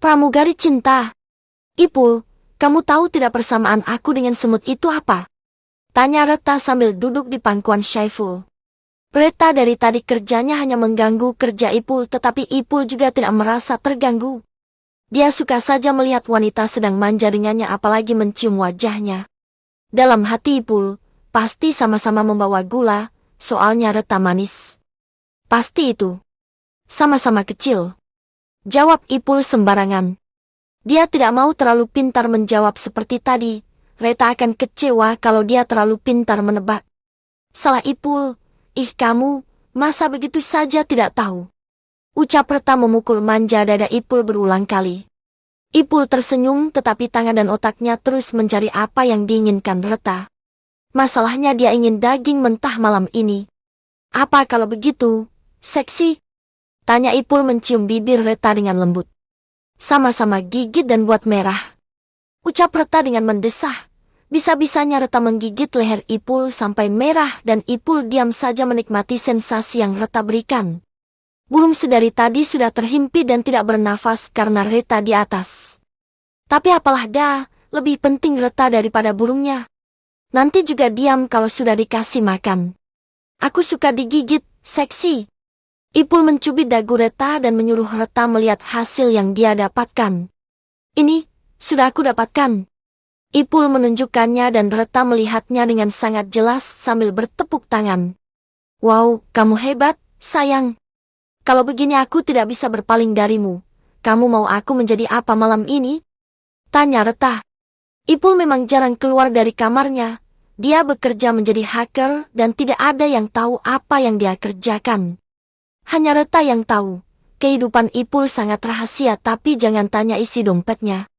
Pramugari cinta. Ipul, kamu tahu tidak persamaan aku dengan semut itu apa? Tanya Reta sambil duduk di pangkuan Syaiful. Reta dari tadi kerjanya hanya mengganggu kerja Ipul, tetapi Ipul juga tidak merasa terganggu. Dia suka saja melihat wanita sedang manja dengannya, apalagi mencium wajahnya. Dalam hati Ipul, pasti sama-sama membawa gula, soalnya Reta manis. Pasti itu. Sama-sama kecil. Jawab Ipul sembarangan. Dia tidak mau terlalu pintar menjawab seperti tadi. Reta akan kecewa kalau dia terlalu pintar menebak. Salah Ipul. Ih kamu, masa begitu saja tidak tahu? Ucap Reta memukul manja dada Ipul berulang kali. Ipul tersenyum, tetapi tangan dan otaknya terus mencari apa yang diinginkan Reta. Masalahnya dia ingin daging mentah malam ini. Apa kalau begitu, seksi? Tanya Ipul mencium bibir Reta dengan lembut. Sama-sama gigit dan buat merah. Ucap Reta dengan mendesah. Bisa-bisanya Reta menggigit leher Ipul sampai merah dan Ipul diam saja menikmati sensasi yang Reta berikan. Burung sedari tadi sudah terhimpit dan tidak bernafas karena Reta di atas. Tapi apalah dah, lebih penting Reta daripada burungnya. Nanti juga diam kalau sudah dikasih makan. Aku suka digigit, seksi. Ipul mencubit dagu Reta dan menyuruh Reta melihat hasil yang dia dapatkan. Ini, sudah aku dapatkan. Ipul menunjukkannya dan Reta melihatnya dengan sangat jelas sambil bertepuk tangan. Wow, kamu hebat, sayang. Kalau begini aku tidak bisa berpaling darimu. Kamu mau aku menjadi apa malam ini? Tanya Reta. Ipul memang jarang keluar dari kamarnya. Dia bekerja menjadi hacker dan tidak ada yang tahu apa yang dia kerjakan. Hanya Reta yang tahu. Kehidupan Ipul sangat rahasia, tapi jangan tanya isi dompetnya.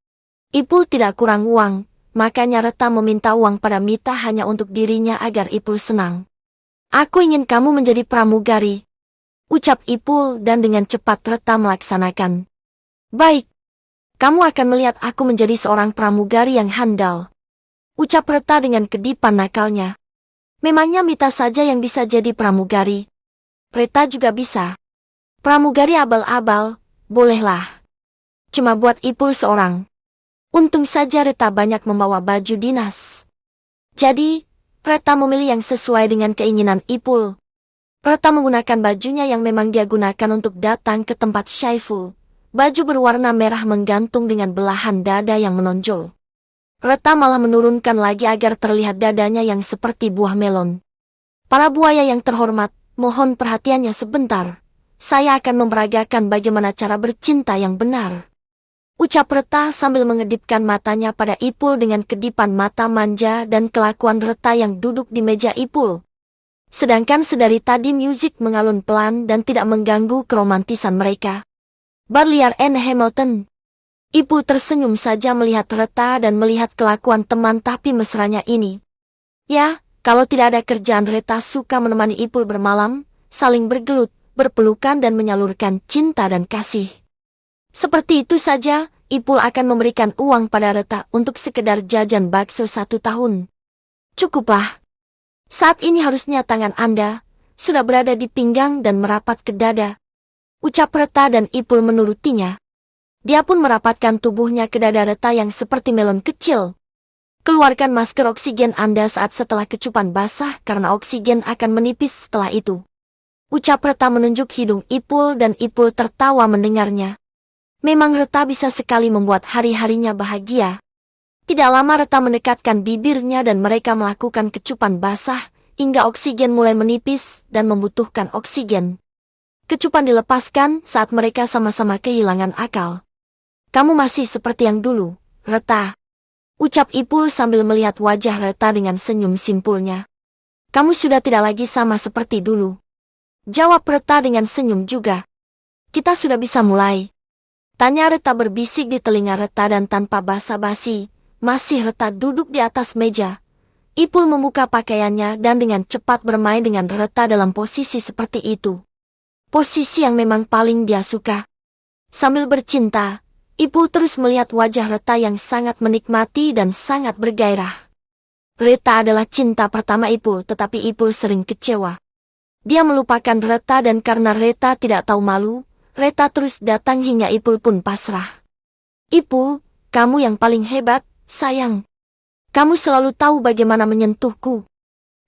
Ipul tidak kurang uang. Makanya Reta meminta uang pada Mita hanya untuk dirinya agar Ipul senang. Aku ingin kamu menjadi pramugari. Ucap Ipul dan dengan cepat Reta melaksanakan. Baik. Kamu akan melihat aku menjadi seorang pramugari yang handal. Ucap Reta dengan kedipan nakalnya. Memangnya Mita saja yang bisa jadi pramugari? Reta juga bisa. Pramugari abal-abal, bolehlah. Cuma buat Ipul seorang. Untung saja Reta banyak membawa baju dinas. Jadi, Reta memilih yang sesuai dengan keinginan Ipul. Reta menggunakan bajunya yang memang dia gunakan untuk datang ke tempat Syaiful. Baju berwarna merah menggantung dengan belahan dada yang menonjol. Reta malah menurunkan lagi agar terlihat dadanya yang seperti buah melon. Para buaya yang terhormat, mohon perhatiannya sebentar. Saya akan memperagakan bagaimana cara bercinta yang benar. Ucap Reta sambil mengedipkan matanya pada Ipul dengan kedipan mata manja dan kelakuan Reta yang duduk di meja Ipul. Sedangkan sedari tadi musik mengalun pelan dan tidak mengganggu keromantisan mereka. Barliar N. Hamilton. Ipul tersenyum saja melihat Reta dan melihat kelakuan teman tapi mesranya ini. Ya, kalau tidak ada kerjaan Reta suka menemani Ipul bermalam, saling bergelut, berpelukan dan menyalurkan cinta dan kasih. Seperti itu saja, Ipul akan memberikan uang pada Reta untuk sekedar jajan bakso 1 tahun. Cukuplah. Saat ini harusnya tangan Anda sudah berada di pinggang dan merapat ke dada. Ucap Reta dan Ipul menurutinya. Dia pun merapatkan tubuhnya ke dada Reta yang seperti melon kecil. Keluarkan masker oksigen Anda saat setelah kecupan basah karena oksigen akan menipis setelah itu. Ucap Reta menunjuk hidung Ipul dan Ipul tertawa mendengarnya. Memang Reta bisa sekali membuat hari-harinya bahagia. Tidak lama Reta mendekatkan bibirnya dan mereka melakukan kecupan basah, hingga oksigen mulai menipis dan membutuhkan oksigen. Kecupan dilepaskan saat mereka sama-sama kehilangan akal. Kamu masih seperti yang dulu, Reta. Ucap Ipul sambil melihat wajah Reta dengan senyum simpulnya. Kamu sudah tidak lagi sama seperti dulu. Jawab Reta dengan senyum juga. Kita sudah bisa mulai. Tanya Reta berbisik di telinga Reta dan tanpa basa-basi, masih Reta duduk di atas meja. Ipul membuka pakaiannya dan dengan cepat bermain dengan Reta dalam posisi seperti itu. Posisi yang memang paling dia suka. Sambil bercinta, Ipul terus melihat wajah Reta yang sangat menikmati dan sangat bergairah. Reta adalah cinta pertama Ipul, tetapi Ipul sering kecewa. Dia melupakan Reta dan karena Reta tidak tahu malu, Reta terus datang hingga Ipul pun pasrah. Ipul, kamu yang paling hebat, sayang. Kamu selalu tahu bagaimana menyentuhku.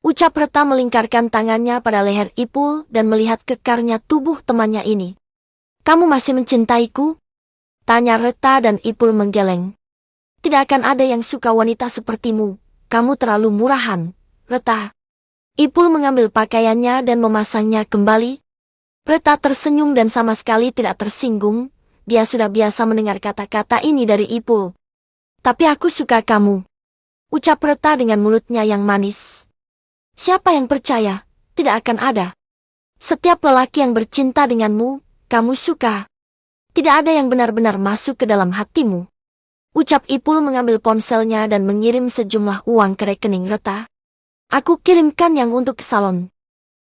Ucap Reta melingkarkan tangannya pada leher Ipul dan melihat kekarnya tubuh temannya ini. Kamu masih mencintaiku? Tanya Reta dan Ipul menggeleng. Tidak akan ada yang suka wanita sepertimu. Kamu terlalu murahan, Reta. Ipul mengambil pakaiannya dan memasangnya kembali. Reta tersenyum dan sama sekali tidak tersinggung. Dia sudah biasa mendengar kata-kata ini dari Ipul. Tapi aku suka kamu. Ucap Reta dengan mulutnya yang manis. Siapa yang percaya? Tidak akan ada. Setiap lelaki yang bercinta denganmu, kamu suka. Tidak ada yang benar-benar masuk ke dalam hatimu. Ucap Ipul mengambil ponselnya dan mengirim sejumlah uang ke rekening Reta. Aku kirimkan yang untuk ke salon.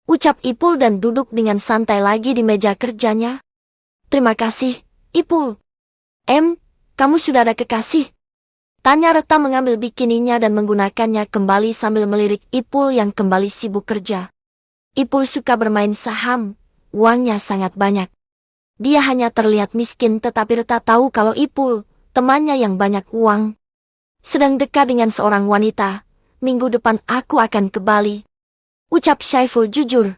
Ucap Ipul dan duduk dengan santai lagi di meja kerjanya. Terima kasih, Ipul. Kamu sudah ada kekasih? Tanya Reta mengambil bikininya dan menggunakannya kembali sambil melirik Ipul yang kembali sibuk kerja. Ipul suka bermain saham, uangnya sangat banyak. Dia hanya terlihat miskin tetapi Reta tahu kalau Ipul, temannya yang banyak uang, sedang dekat dengan seorang wanita. Minggu depan aku akan ke Bali. Ucap Syaiful jujur.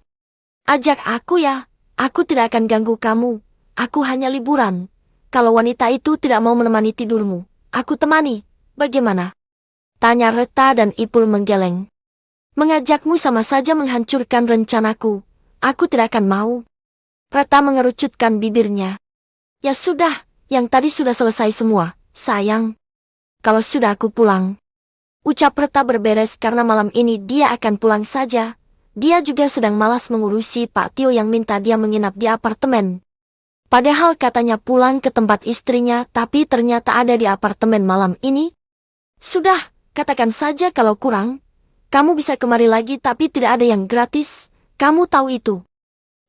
Ajak aku ya, aku tidak akan ganggu kamu. Aku hanya liburan. Kalau wanita itu tidak mau menemani tidurmu, aku temani. Bagaimana? Tanya Reta dan Ipul menggeleng. Mengajakmu sama saja menghancurkan rencanaku. Aku tidak akan mau. Reta mengerucutkan bibirnya. Ya sudah, yang tadi sudah selesai semua, sayang. Kalau sudah aku pulang. Ucap Reta berberes karena malam ini dia akan pulang saja. Dia juga sedang malas mengurusi Pak Tio yang minta dia menginap di apartemen. Padahal katanya pulang ke tempat istrinya tapi ternyata ada di apartemen malam ini. Sudah, katakan saja kalau kurang. Kamu bisa kemari lagi tapi tidak ada yang gratis. Kamu tahu itu.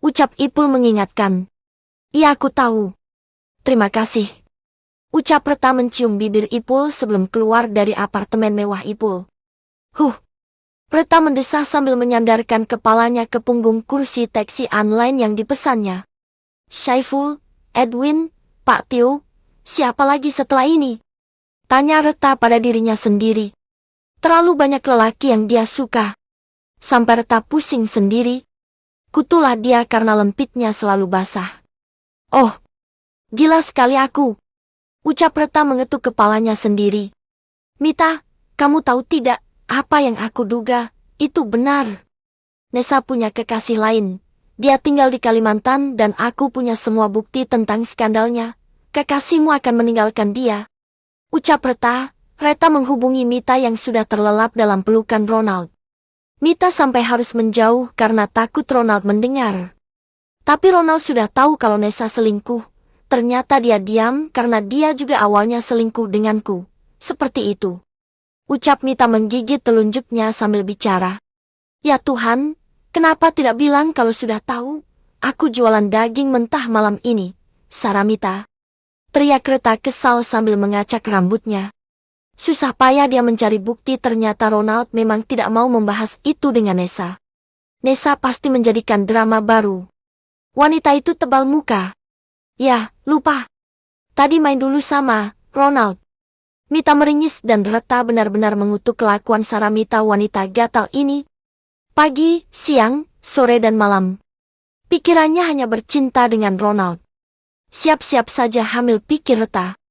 Ucap Ipul mengingatkan. Iya aku tahu. Terima kasih. Ucap Reta mencium bibir Ipul sebelum keluar dari apartemen mewah Ipul. Reta mendesah sambil menyandarkan kepalanya ke punggung kursi taksi online yang dipesannya. Syaiful, Edwin, Pak Tio, siapa lagi setelah ini? Tanya Reta pada dirinya sendiri. Terlalu banyak lelaki yang dia suka. Sampai Reta pusing sendiri. Kutulah dia karena lempitnya selalu basah. Oh, gila sekali aku. Ucap Reta mengetuk kepalanya sendiri. Mita, kamu tahu tidak, apa yang aku duga, itu benar. Nessa punya kekasih lain. Dia tinggal di Kalimantan dan aku punya semua bukti tentang skandalnya. Kekasihmu akan meninggalkan dia. Ucap Reta menghubungi Mita yang sudah terlelap dalam pelukan Ronald. Mita sampai harus menjauh karena takut Ronald mendengar. Tapi Ronald sudah tahu kalau Nessa selingkuh. Ternyata dia diam karena dia juga awalnya selingkuh denganku. Seperti itu. Ucap Mita menggigit telunjuknya sambil bicara. Ya Tuhan, kenapa tidak bilang kalau sudah tahu? Aku jualan daging mentah malam ini. Sara Mita. Teriak Reta kesal sambil mengacak rambutnya. Susah payah dia mencari bukti ternyata Ronald memang tidak mau membahas itu dengan Nessa. Nessa pasti menjadikan drama baru. Wanita itu tebal muka. Ya, lupa. Tadi main dulu sama Ronald. Mita meringis dan Reta benar-benar mengutuk kelakuan Sara Mita wanita gatal ini. Pagi, siang, sore dan malam. Pikirannya hanya bercinta dengan Ronald. Siap-siap saja hamil pikir Reta.